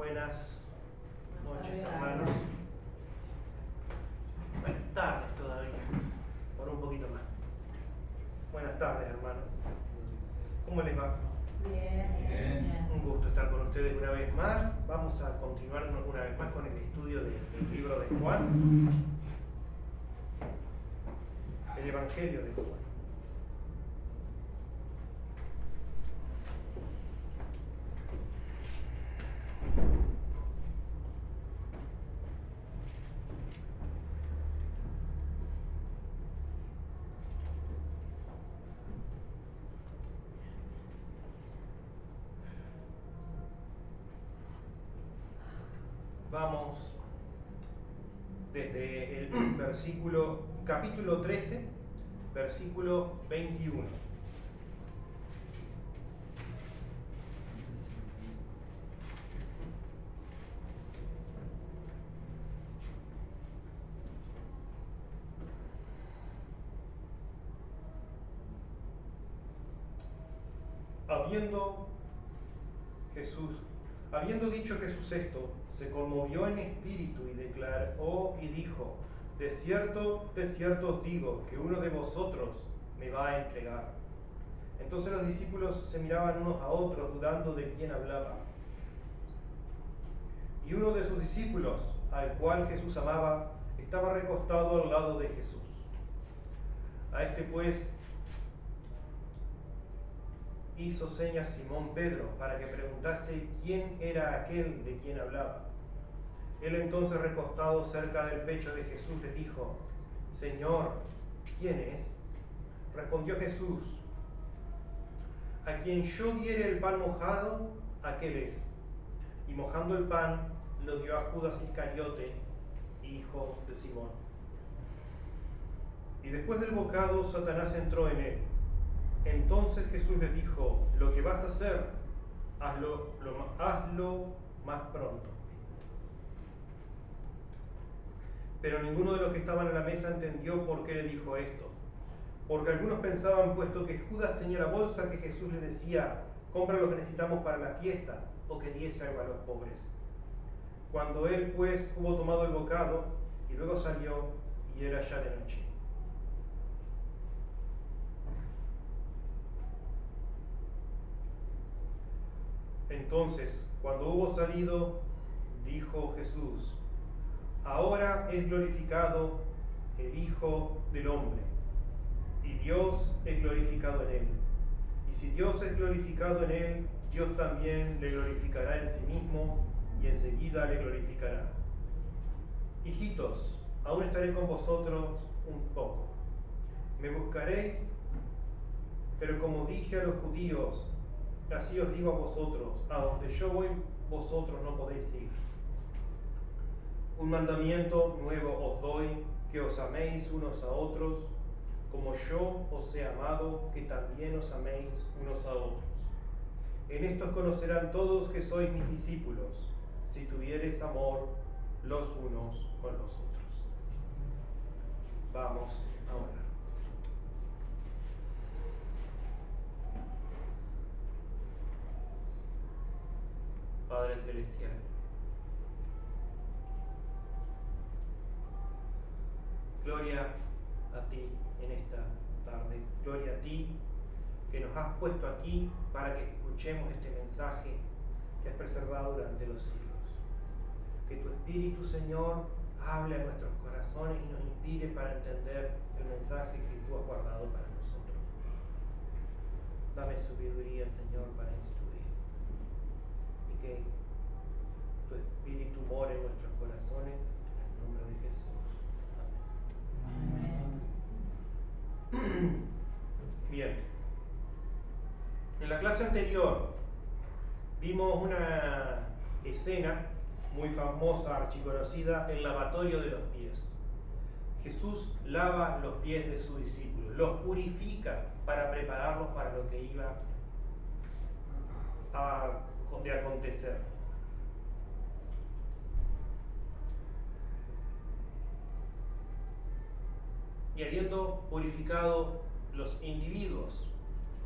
Buenas noches, hermanos. Buenas tardes todavía, por un poquito más. Buenas tardes, hermanos. ¿Cómo les va? Bien. Un gusto estar con ustedes una vez más. Vamos a continuar una vez más con el estudio del libro de Juan, el Evangelio de Juan. Vamos desde el capítulo 13, versículo 21. Habiendo dicho Jesús esto, se conmovió en espíritu y declaró y dijo: de cierto os digo, que uno de vosotros me va a entregar. Entonces los discípulos se miraban unos a otros, dudando de quién hablaba. Y uno de sus discípulos, al cual Jesús amaba, estaba recostado al lado de Jesús. A este pues hizo señas Simón Pedro para que preguntase quién era aquel de quien hablaba. Él entonces, recostado cerca del pecho de Jesús, le dijo: Señor, ¿quién es? Respondió Jesús: a quien yo diere el pan mojado, aquel es. Y mojando el pan, lo dio a Judas Iscariote, hijo de Simón. Y después del bocado, Satanás entró en él. Entonces Jesús le dijo: lo que vas a hacer, hazlo más pronto. Pero ninguno de los que estaban a la mesa entendió por qué le dijo esto. Porque algunos pensaban, puesto que Judas tenía la bolsa, que Jesús le decía: compra lo que necesitamos para la fiesta, o que diese algo a los pobres. Cuando él pues hubo tomado el bocado, y luego salió, y era ya de noche. Entonces, cuando hubo salido, dijo Jesús: ahora es glorificado el Hijo del Hombre, y Dios es glorificado en él. Y si Dios es glorificado en él, Dios también le glorificará en sí mismo, y enseguida le glorificará. Hijitos, aún estaré con vosotros un poco. Me buscaréis, pero como dije a los judíos, así os digo a vosotros: a donde yo voy, vosotros no podéis ir. Un mandamiento nuevo os doy, que os améis unos a otros, como yo os he amado, que también os améis unos a otros. En esto conocerán todos que sois mis discípulos, si tuviereis amor los unos con los otros. Vamos a orar. Padre Celestial, gloria a ti en esta tarde, gloria a ti que nos has puesto aquí para que escuchemos este mensaje que has preservado durante los siglos. Que tu Espíritu, Señor, hable a nuestros corazones y nos inspire para entender el mensaje que tú has guardado para nosotros. Dame sabiduría, Señor, para instruir, y que tu Espíritu more en nuestros corazones, en el nombre de Jesús. Amén. Bien. En la clase anterior vimos una escena muy famosa, archiconocida, el lavatorio de los pies. Jesús lava los pies de sus discípulos, los purifica para prepararlos para lo que iba a acontecer. Y habiendo purificado los individuos,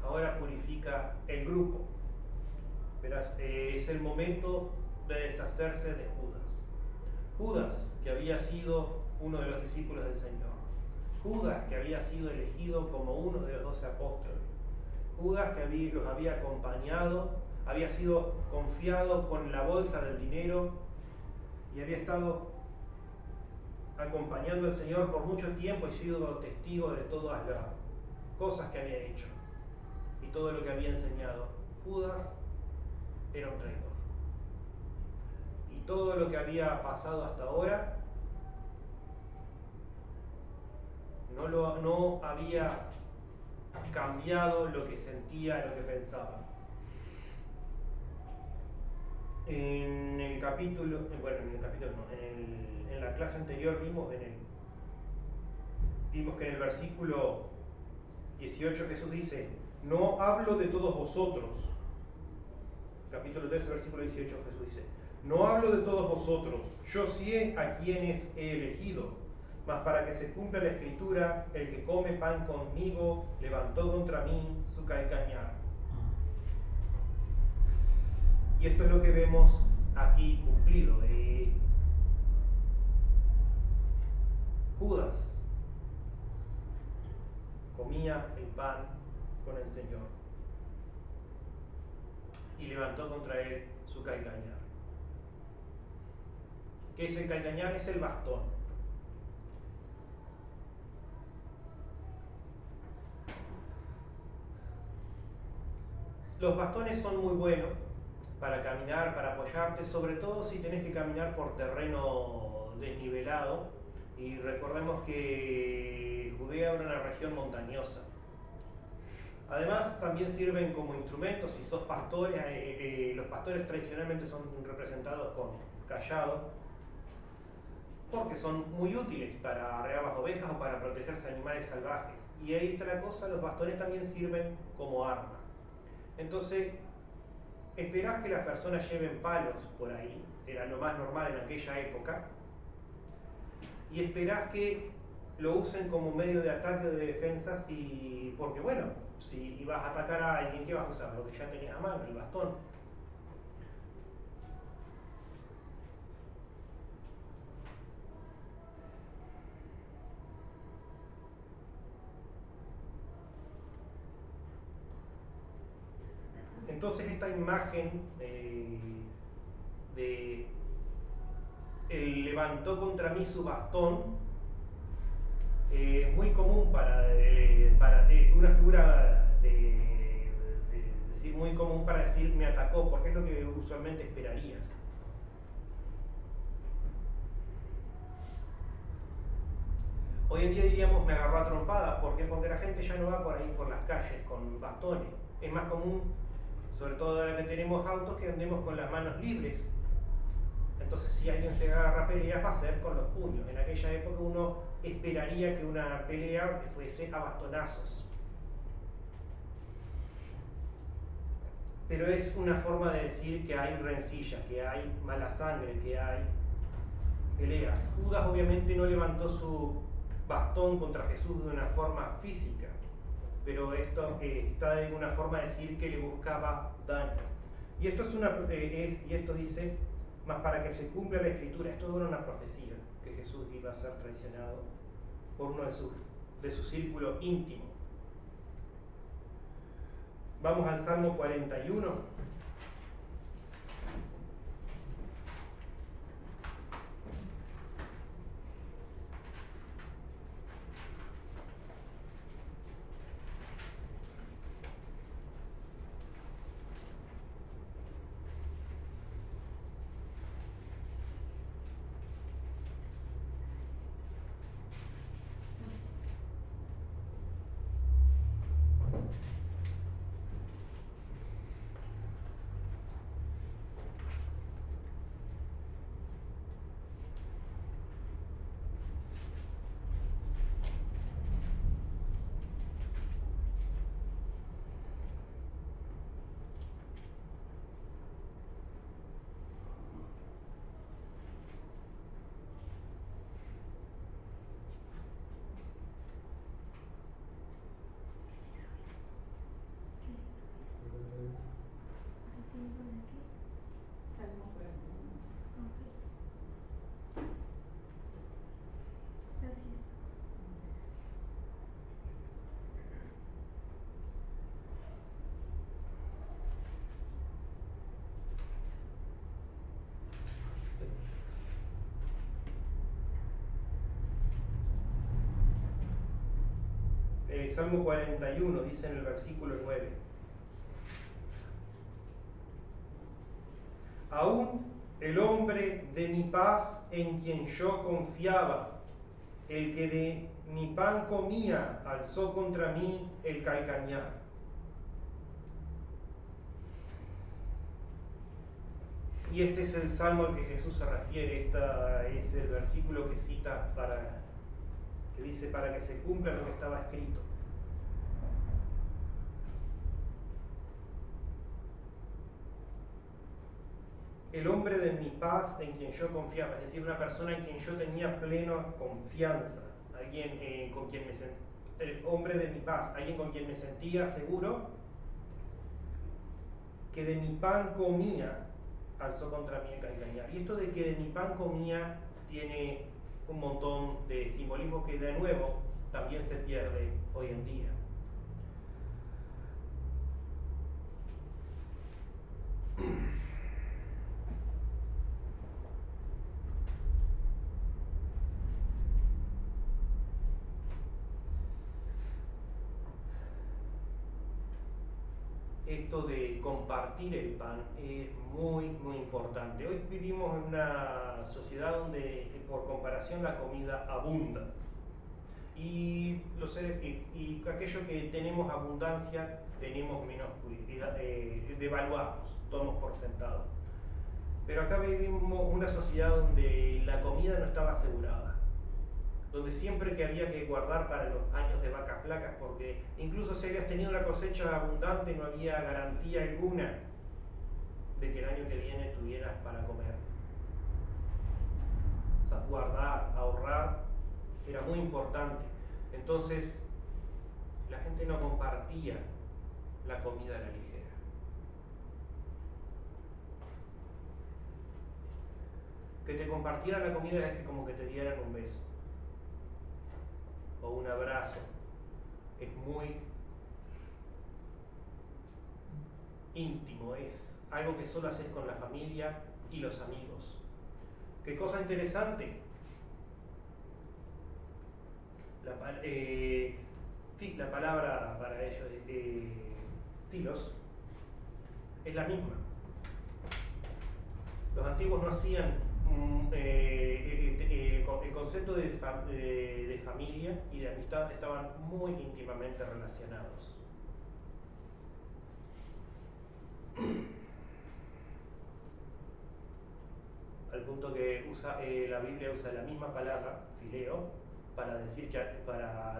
ahora purifica el grupo. Verás, es el momento de deshacerse de Judas. Judas, que había sido uno de los discípulos del Señor. Judas, que había sido elegido como uno de los 12 apóstoles. Judas, que los había acompañado, había sido confiado con la bolsa del dinero y había estado acompañando al Señor por mucho tiempo y sido testigo de todas las cosas que había hecho y todo lo que había enseñado. Judas era un traidor. Y todo lo que había pasado hasta ahora no había cambiado lo que sentía, lo que pensaba. En la clase anterior vimos que en el versículo 18 Jesús dice: no hablo de todos vosotros. Capítulo 13, versículo 18 Jesús dice: no hablo de todos vosotros, yo sé a quienes he elegido, mas para que se cumpla la escritura, el que come pan conmigo levantó contra mí su calcañar. Y esto es lo que vemos aquí cumplido. Judas comía el pan con el Señor y levantó contra él su calcañar. ¿Qué es el calcañar? Es el bastón. Los bastones son muy buenos para caminar, para apoyarte, sobre todo si tenés que caminar por terreno desnivelado. Y recordemos que Judea era una región montañosa. Además, también sirven como instrumentos. Si sos pastores, los pastores tradicionalmente son representados con callados, porque son muy útiles para arrear las ovejas o para protegerse de animales salvajes. Y ahí está la cosa, los bastones también sirven como arma. Entonces, esperás que las personas lleven palos por ahí, era lo más normal en aquella época, y esperás que lo usen como medio de ataque o de defensa, porque bueno, si vas a atacar a alguien, ¿qué vas a usar? Lo que ya tenías a mano, el bastón. Entonces esta imagen de él levantó contra mí su bastón, muy común para una figura decir muy común para decir me atacó, porque es lo que usualmente esperarías. Hoy en día diríamos me agarró a trompadas. ¿Por qué? Porque la gente ya no va por ahí por las calles con bastones. Es más común, sobre todo ahora que tenemos autos, que andemos con las manos libres. Entonces, si alguien se agarra a peleas, va a ser con los puños. En aquella época uno esperaría que una pelea fuese a bastonazos. Pero es una forma de decir que hay rencillas, que hay mala sangre, que hay pelea. Judas obviamente no levantó su bastón contra Jesús de una forma física, pero esto está en una forma de decir que le buscaba daño. Y esto dice: mas para que se cumpla la escritura. Esto era una profecía, que Jesús iba a ser traicionado por uno de su círculo íntimo. Vamos al Salmo 41. Salmo 41 dice en el versículo 9: aún el hombre de mi paz en quien yo confiaba, el que de mi pan comía, alzó contra mí el calcañar. Y este es el salmo al que Jesús se refiere. Este es el versículo que cita que dice para que se cumpla lo que estaba escrito. El hombre de mi paz en quien yo confiaba, es decir, una persona en quien yo tenía plena confianza, alguien con quien el hombre de mi paz, alguien con quien me sentía seguro, que de mi pan comía, alzó contra mí el calcañar. Y esto de que de mi pan comía tiene un montón de simbolismo que de nuevo también se pierde hoy en día. Esto de compartir el pan es muy, muy importante. Hoy vivimos en una sociedad donde, por comparación, la comida abunda. Y aquello que tenemos abundancia, tenemos menos cuidado, devaluamos, tomamos por sentado. Pero acá vivimos una sociedad donde la comida no estaba asegurada, donde siempre que había que guardar para los años de vacas flacas, porque incluso si habías tenido una cosecha abundante no había garantía alguna de que el año que viene tuvieras para comer. O sea, guardar, ahorrar, era muy importante. Entonces, la gente no compartía la comida a la ligera. Que te compartieran la comida es que como que te dieran un beso o un abrazo. Es muy íntimo, es algo que solo haces con la familia y los amigos. ¿Qué cosa interesante? La palabra para ellos, filos, es la misma. Los antiguos no hacían el concepto de familia y de amistad estaban muy íntimamente relacionados. Al punto que la Biblia usa la misma palabra, fileo, para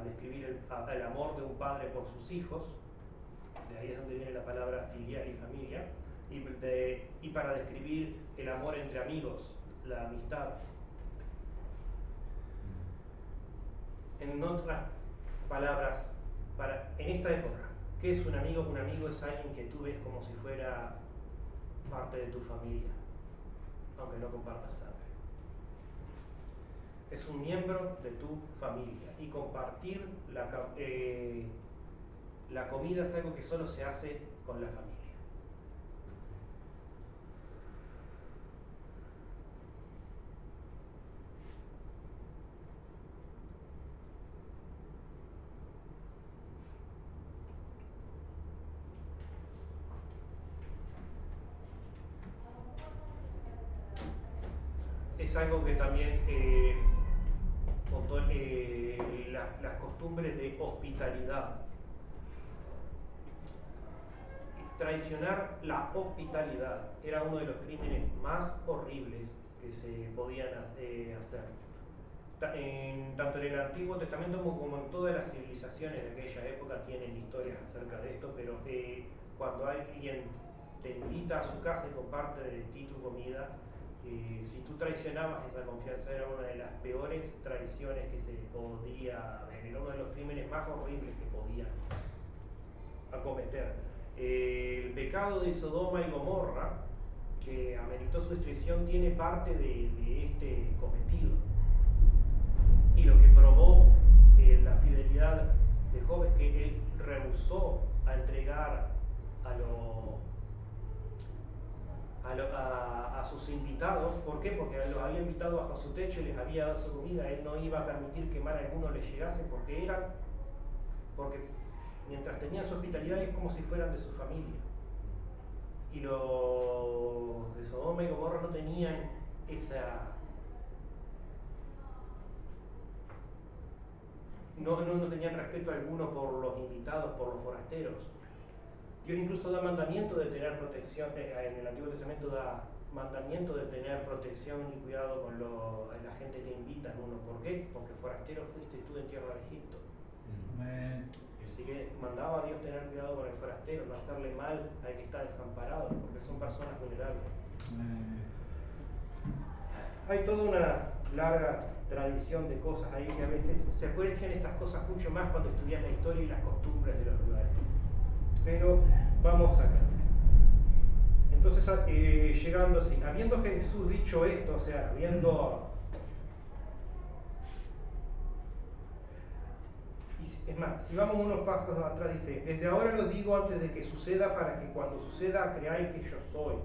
describir el amor de un padre por sus hijos. De ahí es donde viene la palabra filial y familia. Y para describir el amor entre amigos, la amistad. En otras palabras, en esta época, ¿qué es un amigo? Un amigo es alguien que tú ves como si fuera parte de tu familia, aunque no compartas sangre. Es un miembro de tu familia. Y compartir la comida es algo que solo se hace con la familia. Es algo que también las costumbres de hospitalidad. Traicionar la hospitalidad era uno de los crímenes más horribles que se podían hacer. Tanto en el Antiguo Testamento como en todas las civilizaciones de aquella época tienen historias acerca de esto, pero cuando alguien te invita a su casa y comparte de ti tu comida, si tú traicionabas esa confianza, era una de las peores traiciones que se podía ver, era uno de los crímenes más horribles que podían acometer. El pecado de Sodoma y Gomorra, que ameritó su destrucción, tiene parte de este cometido. Y lo que probó la fidelidad de Job es que él rehusó a entregar a sus invitados. ¿Por qué? Porque los había invitado bajo su techo y les había dado su comida. Él no iba a permitir que mal alguno les llegase porque porque mientras tenían su hospitalidad es como si fueran de su familia. Y los de Sodoma y Gomorra no tenían esa... No tenían respeto alguno por los invitados, por los forasteros. Dios incluso da mandamiento de tener protección, en el Antiguo Testamento da mandamiento de tener protección y cuidado con la gente que invitan uno. ¿Por qué? Porque forastero fuiste tú en tierra de Egipto. Así que mandaba a Dios tener cuidado con el forastero, no hacerle mal al que está desamparado, porque son personas vulnerables. Hay toda una larga tradición de cosas ahí que a veces se aprecian estas cosas mucho más cuando estudias la historia y las costumbres de los lugares. Pero vamos acá. Entonces, llegando así, habiendo Jesús dicho esto, o sea, es más, si vamos unos pasos atrás, dice, desde ahora lo digo antes de que suceda, para que cuando suceda creáis que yo soy.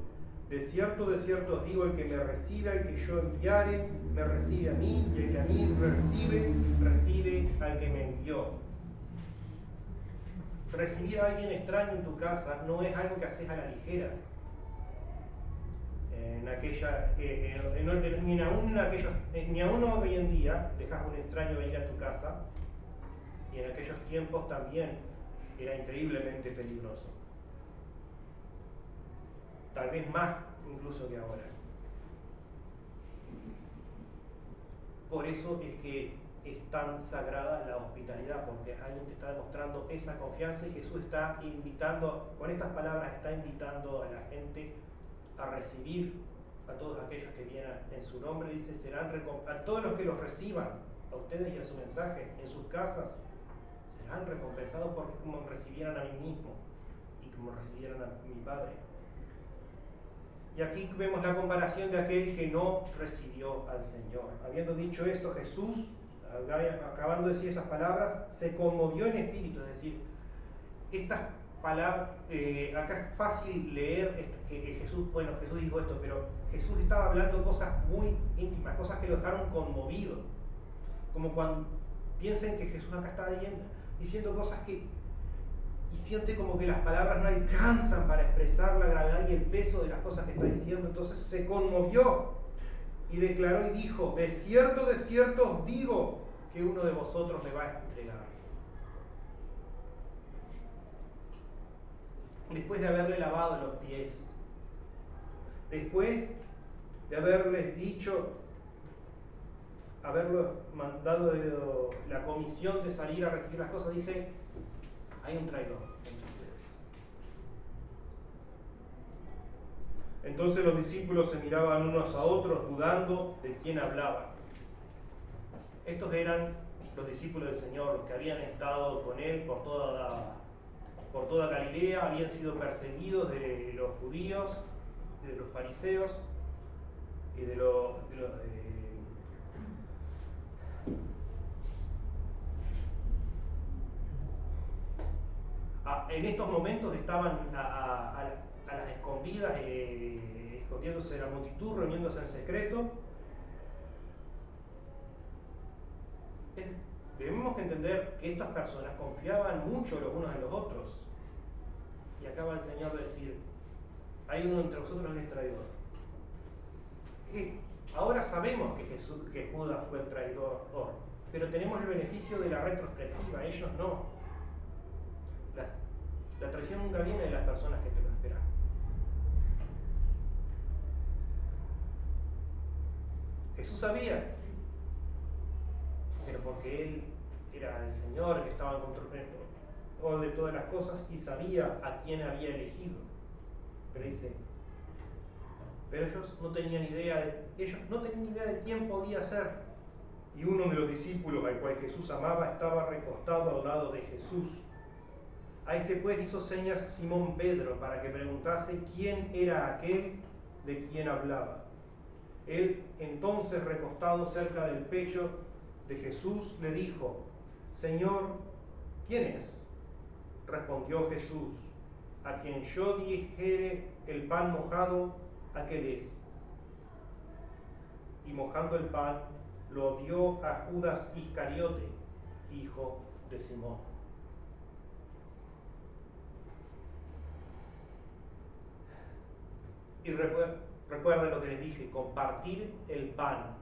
De cierto os digo, el que me recibe, al que yo enviare, me recibe a mí, y el que a mí recibe al que me envió. Recibir a alguien extraño en tu casa no es algo que haces a la ligera. Ni aún hoy en día dejas a un extraño venir a tu casa, y en aquellos tiempos también era increíblemente peligroso. Tal vez más incluso que ahora. Por eso es que es tan sagrada la hospitalidad, porque alguien te está demostrando esa confianza y Jesús está invitando, con estas palabras está invitando a la gente a recibir a todos aquellos que vienen en su nombre. Dice, a todos los que los reciban, a ustedes y a su mensaje, en sus casas, serán recompensados porque como recibieran a mí mismo y como recibieran a mi Padre. Y aquí vemos la comparación de aquel que no recibió al Señor. Habiendo dicho esto, Jesús, acabando de decir esas palabras, se conmovió en espíritu. Es decir, estas palabras, acá es fácil leer que Jesús dijo esto, pero Jesús estaba hablando cosas muy íntimas, cosas que lo dejaron conmovido. Como cuando piensen que Jesús acá está diciendo cosas y siente como que las palabras no alcanzan para expresar la gravedad y el peso de las cosas que está diciendo. Entonces se conmovió y declaró y dijo, de cierto os digo que uno de vosotros me va a entregar. Después de haberle lavado los pies, después de haberles dicho, haberlos mandado la comisión de salir a recibir las cosas, dice, hay un traidor entre ustedes. Entonces los discípulos se miraban unos a otros dudando de quién hablaba. Estos eran los discípulos del Señor, los que habían estado con Él por toda Galilea, habían sido perseguidos de los judíos, de los fariseos y en estos momentos estaban a las escondidas, escondiéndose de la multitud, reuniéndose en secreto. Debemos entender que estas personas confiaban mucho los unos en los otros. Y acaba el Señor de decir, hay uno entre vosotros que es traidor. Ahora sabemos que Judas fue el traidor, pero tenemos el beneficio de la retrospectiva, ellos no. La traición nunca viene de las personas que te lo esperan. Jesús sabía, pero porque Él era el Señor que estaba en control de todas las cosas y sabía a quién había elegido. Pero dice, ellos no tenían idea de quién podía ser. Y uno de los discípulos al cual Jesús amaba estaba recostado al lado de Jesús. A este pues hizo señas Simón Pedro para que preguntase quién era aquel de quien hablaba. Él entonces, recostado cerca del pecho de Jesús, le dijo, Señor, ¿quién es? Respondió Jesús, a quien yo dijere el pan mojado, aquel es. Y mojando el pan, lo dio a Judas Iscariote, hijo de Simón. Y recuerden lo que les dije, compartir el pan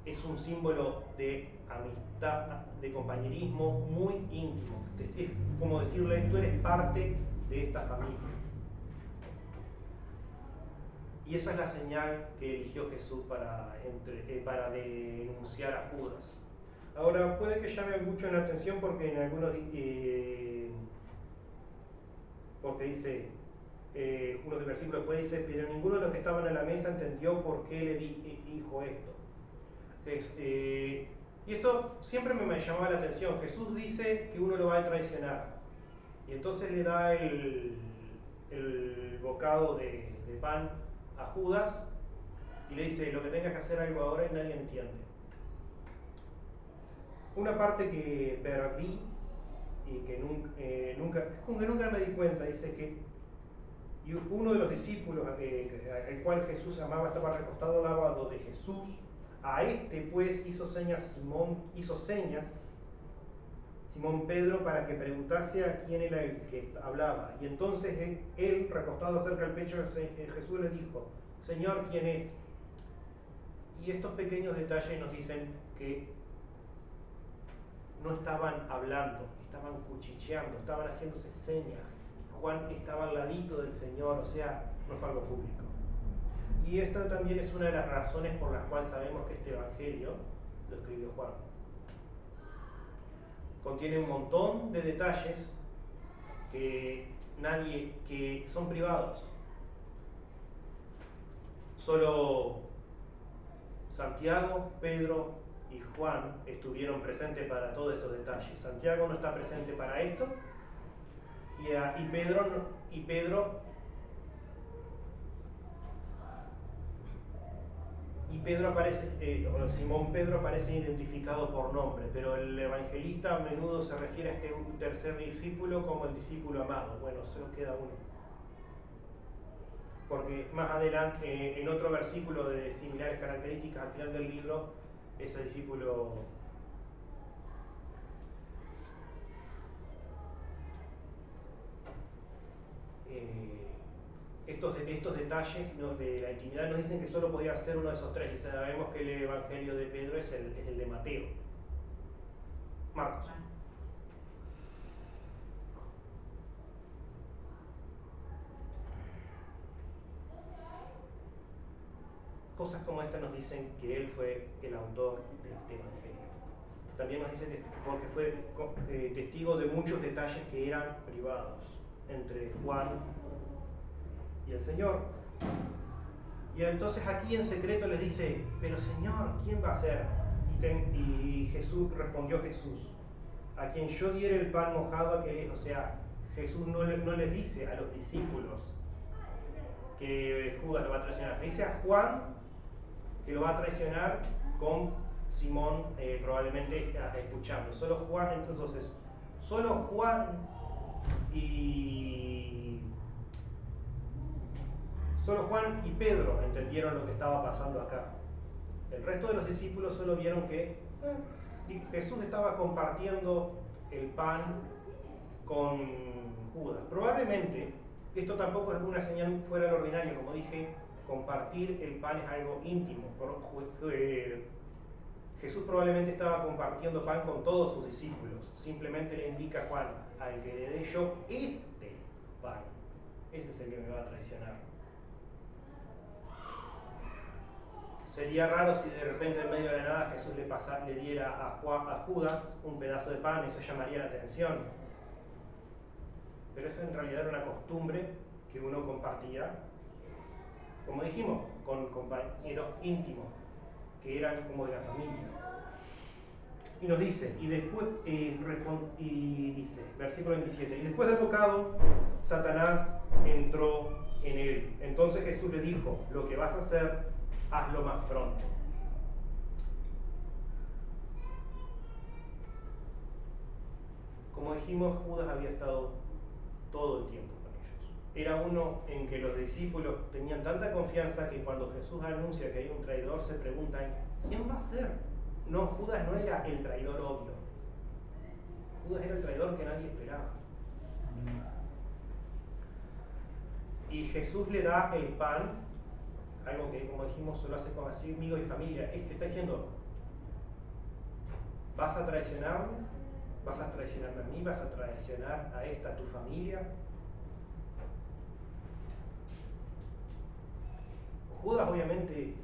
es un símbolo de amistad, de compañerismo muy íntimo. Es como decirle, tú eres parte de esta familia. Y esa es la señal que eligió Jesús para denunciar a Judas. Ahora, puede que llame mucho la atención porque en algunos porque dice, uno de los versículos después dice, pero ninguno de los que estaban en la mesa entendió por qué le dijo esto. Y esto siempre me llamaba la atención. Jesús dice que uno lo va a traicionar. Y entonces le da el bocado de pan a Judas y le dice, lo que tengas que hacer algo ahora y nadie entiende. Una parte que perdí y que nunca me di cuenta, dice que uno de los discípulos al cual Jesús amaba estaba recostado al lado de Jesús. A este pues hizo señas Simón Pedro para que preguntase a quién era el que hablaba. Y entonces él recostado cerca del pecho de Jesús, le dijo, Señor, ¿quién es? Y estos pequeños detalles nos dicen que no estaban hablando, estaban cuchicheando, estaban haciéndose señas. Juan estaba al ladito del Señor, o sea, no fue algo público. Y esta también es una de las razones por las cuales sabemos que este evangelio lo escribió Juan. Contiene un montón de detalles que son privados. Solo Santiago, Pedro y Juan estuvieron presentes para todos estos detalles. Santiago no está presente para esto y Pedro aparece, Simón Pedro aparece identificado por nombre, pero el evangelista a menudo se refiere a este tercer discípulo como el discípulo amado. Bueno, solo queda uno. Porque más adelante, en otro versículo de similares características, al final del libro, ese discípulo estos detalles de la intimidad nos dicen que solo podía ser uno de esos tres, y sabemos que el evangelio de Pedro es el de Mateo. Marcos. Cosas como esta nos dicen que él fue el autor de este evangelio. También nos dicen porque fue testigo de muchos detalles que eran privados entre Juan y el Señor. Y entonces aquí en secreto les dice, pero Señor, ¿quién va a ser? Y Jesús respondió, a quien yo diera el pan mojado, o sea, Jesús no les dice a los discípulos que Judas lo va a traicionar, le dice a Juan que lo va a traicionar con Simón probablemente escuchando. Solo Juan y Pedro entendieron lo que estaba pasando acá. El resto de los discípulos solo vieron que Jesús estaba compartiendo el pan con Judas. Probablemente esto tampoco es una señal fuera del ordinario. Como dije, compartir el pan es algo íntimo. Jesús probablemente estaba compartiendo pan con todos sus discípulos. Simplemente le indica a Juan, al que le dé yo este pan, ese es el que me va a traicionar. Sería raro si de repente en medio de la nada Jesús le diera a Judas un pedazo de pan, eso llamaría la atención. Pero eso en realidad era una costumbre que uno compartía, como dijimos, con compañeros íntimos, que eran como de la familia. Y nos dice, dice, versículo 27, y después del bocado, Satanás entró en él. Entonces Jesús le dijo, lo que vas a hacer, hazlo más pronto. Como dijimos, Judas había estado todo el tiempo con ellos. Era uno en que los discípulos tenían tanta confianza que cuando Jesús anuncia que hay un traidor, se preguntan, ¿quién va a ser? No, Judas no era el traidor obvio. Judas era el traidor que nadie esperaba. Y Jesús le da el pan, algo que como dijimos solo hace con así amigos y familia. Está diciendo, ¿vas a traicionarme? ¿Vas a traicionarme a mí? ¿Vas a traicionar a esta, tu familia? Judas obviamente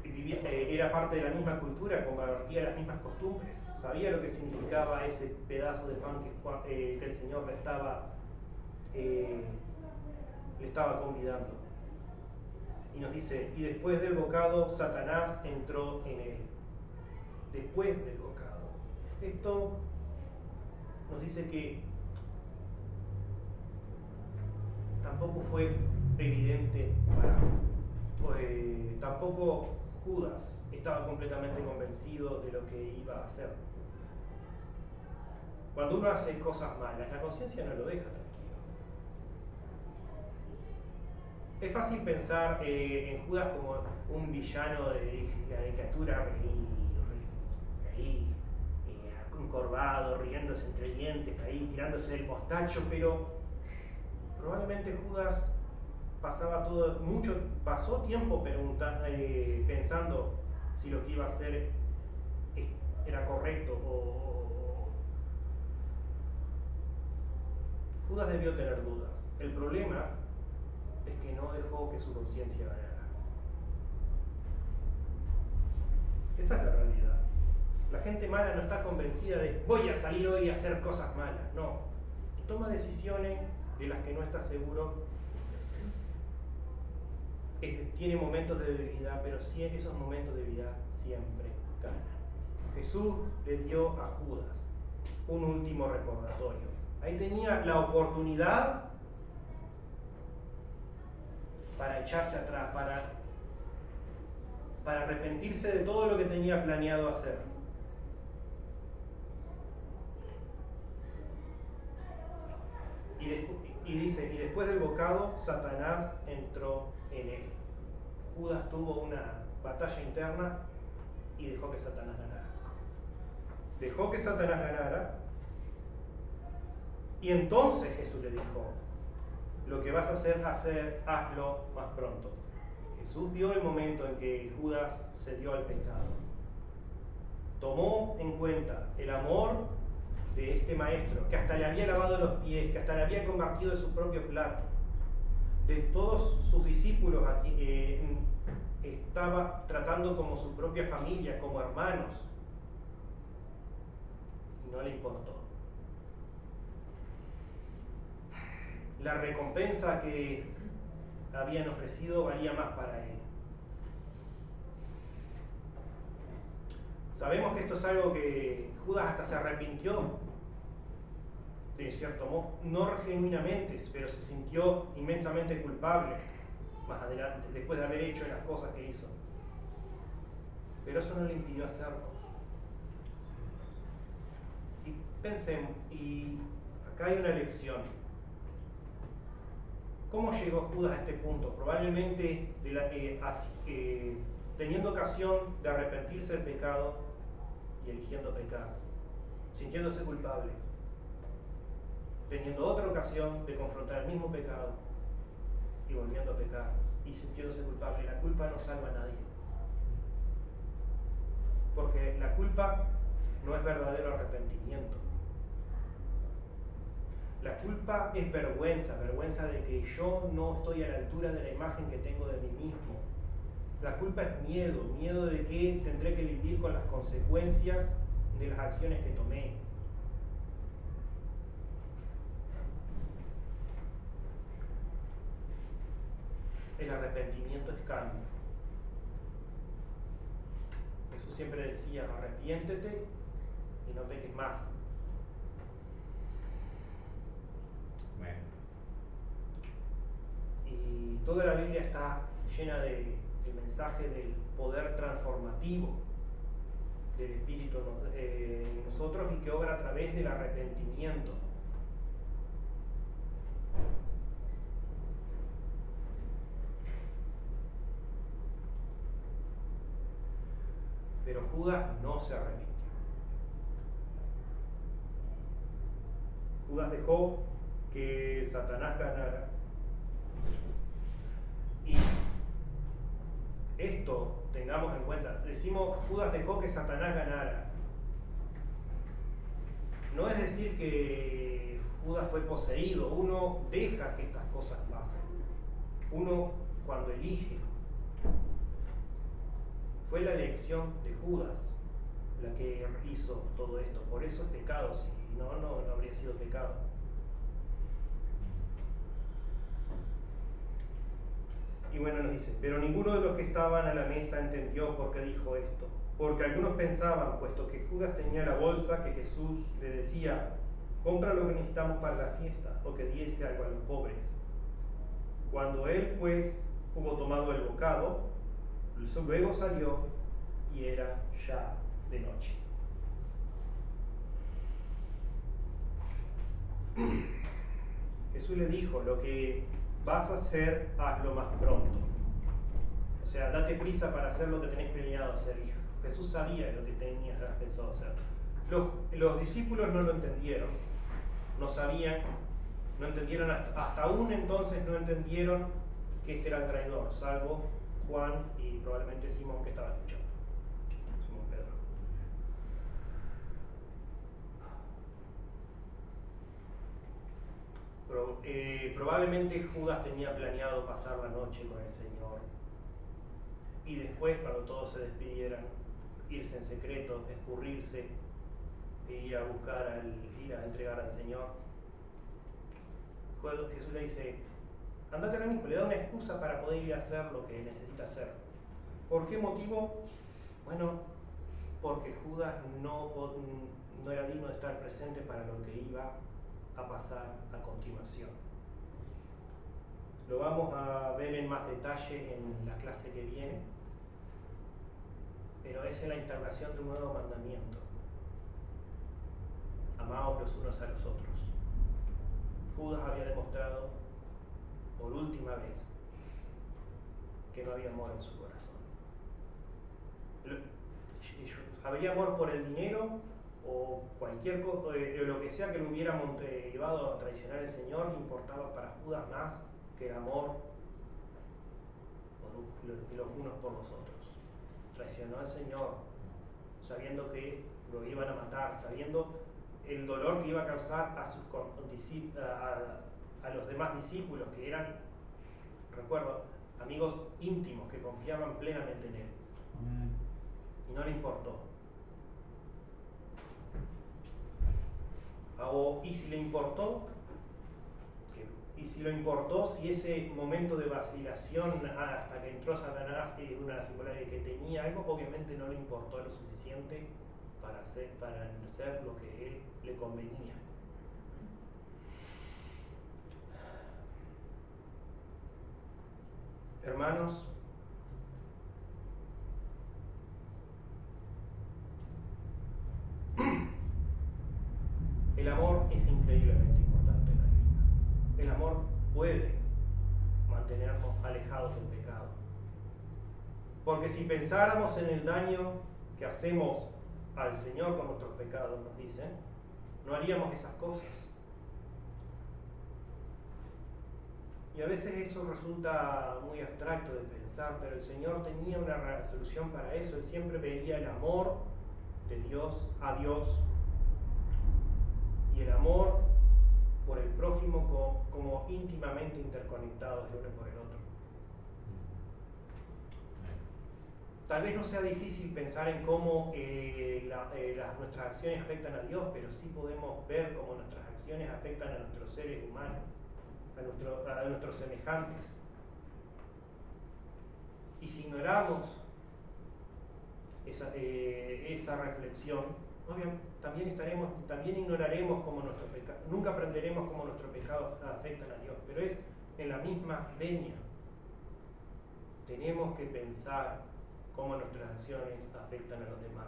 era parte de la misma cultura, compartía las mismas costumbres, sabía lo que significaba ese pedazo de pan que el Señor le estaba convidando. Y nos dice, y después del bocado, Satanás entró en él. Después del bocado. Esto nos dice que tampoco fue evidente tampoco Judas estaba completamente convencido de lo que iba a hacer. Cuando uno hace cosas malas, la conciencia no lo deja tranquilo. Es fácil pensar en Judas como un villano de caricatura ahí, encorvado, riéndose entre dientes, ahí tirándose del mostacho, pero probablemente Judas pasó tiempo pensando si lo que iba a hacer era correcto Judas debió tener dudas. El problema es que no dejó que su conciencia ganara. Esa es la realidad. La gente mala no está convencida de voy a salir hoy a hacer cosas malas. No. Toma decisiones de las que no está seguro. Tiene momentos de debilidad, pero esos momentos de debilidad siempre ganan. Jesús le dio a Judas un último recordatorio. Ahí tenía la oportunidad para echarse atrás, para arrepentirse de todo lo que tenía planeado hacer. Y dice, y después del bocado, Satanás entró en él. Judas tuvo una batalla interna y dejó que Satanás ganara. Dejó que Satanás ganara. Y entonces Jesús le dijo, lo que vas a hacer, hazlo más pronto. Jesús vio el momento en que Judas se dio al pecado. Tomó en cuenta el amor de este maestro, que hasta le había lavado los pies, que hasta le había convertido en su propio plato. De todos sus discípulos aquí, estaba tratando como su propia familia, como hermanos. Y no le importó. La recompensa que habían ofrecido valía más para él. Sabemos que esto es algo que Judas hasta se arrepintió, de cierto modo, no genuinamente, pero se sintió inmensamente culpable más adelante, después de haber hecho las cosas que hizo. Pero eso no le impidió hacerlo. Y pensemos, y acá hay una lección. ¿Cómo llegó Judas a este punto? Probablemente teniendo ocasión de arrepentirse del pecado y eligiendo pecar, sintiéndose culpable, teniendo otra ocasión de confrontar el mismo pecado y volviendo a pecar y sintiéndose culpable. La culpa no salva a nadie, porque la culpa no es verdadero arrepentimiento. La culpa es vergüenza de que yo no estoy a la altura de la imagen que tengo de mí mismo. La culpa es miedo de que tendré que vivir con las consecuencias de las acciones que tomé. El arrepentimiento es cambio. Jesús siempre decía, arrepiéntete y no peques más. Bueno. Y toda la Biblia está llena del mensaje del poder transformativo del Espíritu en nosotros y que obra a través del arrepentimiento. Pero Judas no se arrepintió. Judas dejó que Satanás ganara esto tengamos en cuenta. Decimos, Judas dejó que Satanás ganara. No es decir que Judas fue poseído. Uno deja que estas cosas pasen. Uno cuando elige. Fue la elección de Judas la que hizo todo esto. Por eso es pecado. Si no habría sido pecado. Y bueno, nos dice, pero ninguno de los que estaban a la mesa entendió por qué dijo esto. Porque algunos pensaban, puesto que Judas tenía la bolsa, que Jesús le decía, compra lo que necesitamos para la fiesta, o que diese algo a los pobres. Cuando él, pues, hubo tomado el bocado, luego salió y era ya de noche. Jesús le dijo, lo que vas a hacer, hazlo más pronto. O sea, date prisa para hacer lo que tenés planeado hacer. Y Jesús sabía lo que tenías pensado hacer. Los discípulos no lo entendieron, no sabían, no entendieron, hasta aún entonces no entendieron que este era el traidor, salvo Juan y probablemente Simón que estaba escuchando. Simón Pedro. Probablemente Judas tenía planeado pasar la noche con el Señor y después, cuando todos se despidieran, irse en secreto, escurrirse e ir a buscar, ir a entregar al Señor. Jesús le dice, andate ahora mismo, le da una excusa para poder ir a hacer lo que necesita hacer. ¿Por qué motivo? Bueno, porque Judas no era digno de estar presente para lo que iba a pasar a continuación. Lo vamos a ver en más detalle en la clase que viene, pero es en la instauración de un nuevo mandamiento. Amaos los unos a los otros. Judas había demostrado por última vez que no había amor en su corazón. Habría amor por el dinero o cualquier cosa, lo que sea que lo hubiera llevado a traicionar al Señor, importaba para Judas más que el amor de los unos por los otros. Traicionó al Señor sabiendo que lo iban a matar, sabiendo el dolor que iba a causar a los demás discípulos que eran, recuerdo, amigos íntimos que confiaban plenamente en él. Y no le importó. Y si le importó, si ese momento de vacilación hasta que entró Satanás es una singularidad que tenía algo, obviamente no le importó lo suficiente para hacer lo que él le convenía. Hermanos, el amor es increíblemente importante en la vida. El amor puede mantenernos alejados del pecado. Porque si pensáramos en el daño que hacemos al Señor con nuestros pecados, nos dicen, no haríamos esas cosas. Y a veces eso resulta muy abstracto de pensar, pero el Señor tenía una solución para eso. Él siempre veía el amor de Dios a Dios y el amor por el prójimo como íntimamente interconectados el uno por el otro. Tal vez no sea difícil pensar en cómo nuestras acciones afectan a Dios, pero sí podemos ver cómo nuestras acciones afectan a nuestros seres humanos, a nuestros semejantes. Y si ignoramos esa reflexión, también ignoraremos cómo nuestro pecado, nunca aprenderemos cómo nuestros pecados afectan a Dios, pero es en la misma venia. Tenemos que pensar cómo nuestras acciones afectan a los demás.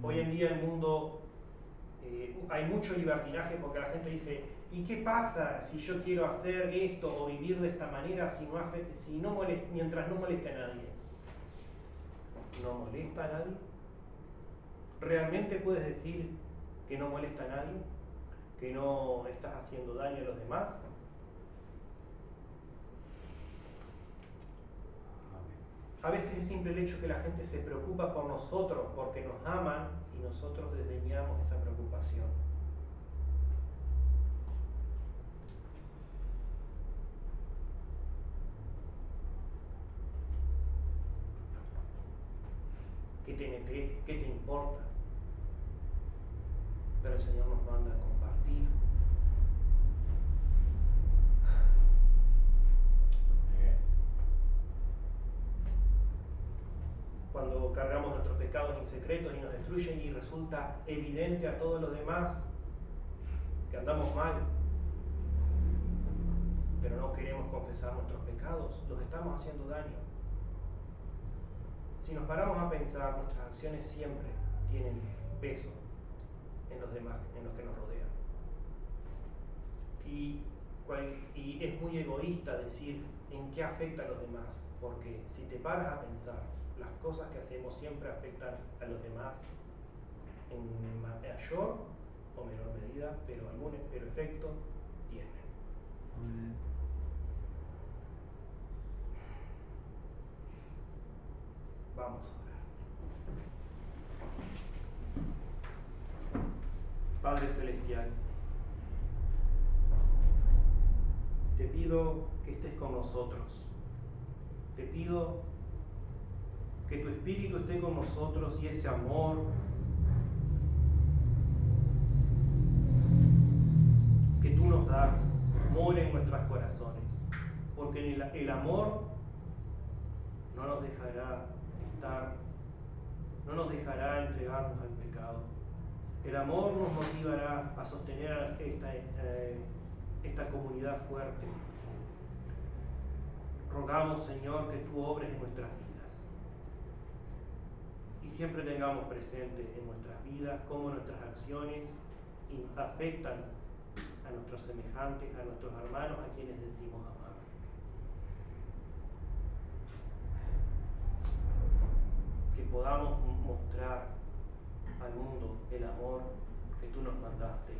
Hoy en día el mundo hay mucho libertinaje porque la gente dice, ¿y qué pasa si yo quiero hacer esto o vivir de esta manera mientras no moleste a nadie? ¿No molesta a nadie? ¿Realmente puedes decir que no molesta a nadie? ¿Que no estás haciendo daño a los demás? A veces es simple el hecho que la gente se preocupa por nosotros porque nos aman y nosotros desdeñamos esa preocupación. ¿Qué te metes? ¿Qué te importa? Pero el Señor nos manda a compartir. Cuando cargamos nuestros pecados en secretos y nos destruyen y resulta evidente a todos los demás que andamos mal, pero no queremos confesar nuestros pecados, los estamos haciendo daño. Si nos paramos a pensar, nuestras acciones siempre tienen peso en los demás, en los que nos rodean. Y es muy egoísta decir en qué afecta a los demás, porque si te paras a pensar, las cosas que hacemos siempre afectan a los demás en mayor o menor medida, pero efecto tienen. Vamos a orar. Padre Celestial, te pido que estés con nosotros. Te pido que tu Espíritu esté con nosotros y ese amor que tú nos das more en nuestros corazones. Porque el amor no nos dejará entregarnos al pecado. El amor nos motivará a sostener esta comunidad fuerte. Rogamos, Señor, que tú obres en nuestras vidas y siempre tengamos presente en nuestras vidas cómo nuestras acciones afectan a nuestros semejantes, a nuestros hermanos, a quienes decimos amar. Que podamos mostrar al mundo el amor que tú nos mandaste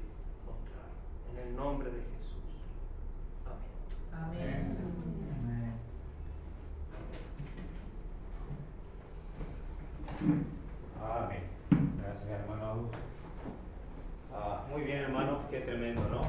mostrar. En el nombre de Jesús. Amén. Amén. Amén. Gracias, hermano. Muy bien, hermanos, qué tremendo, ¿no?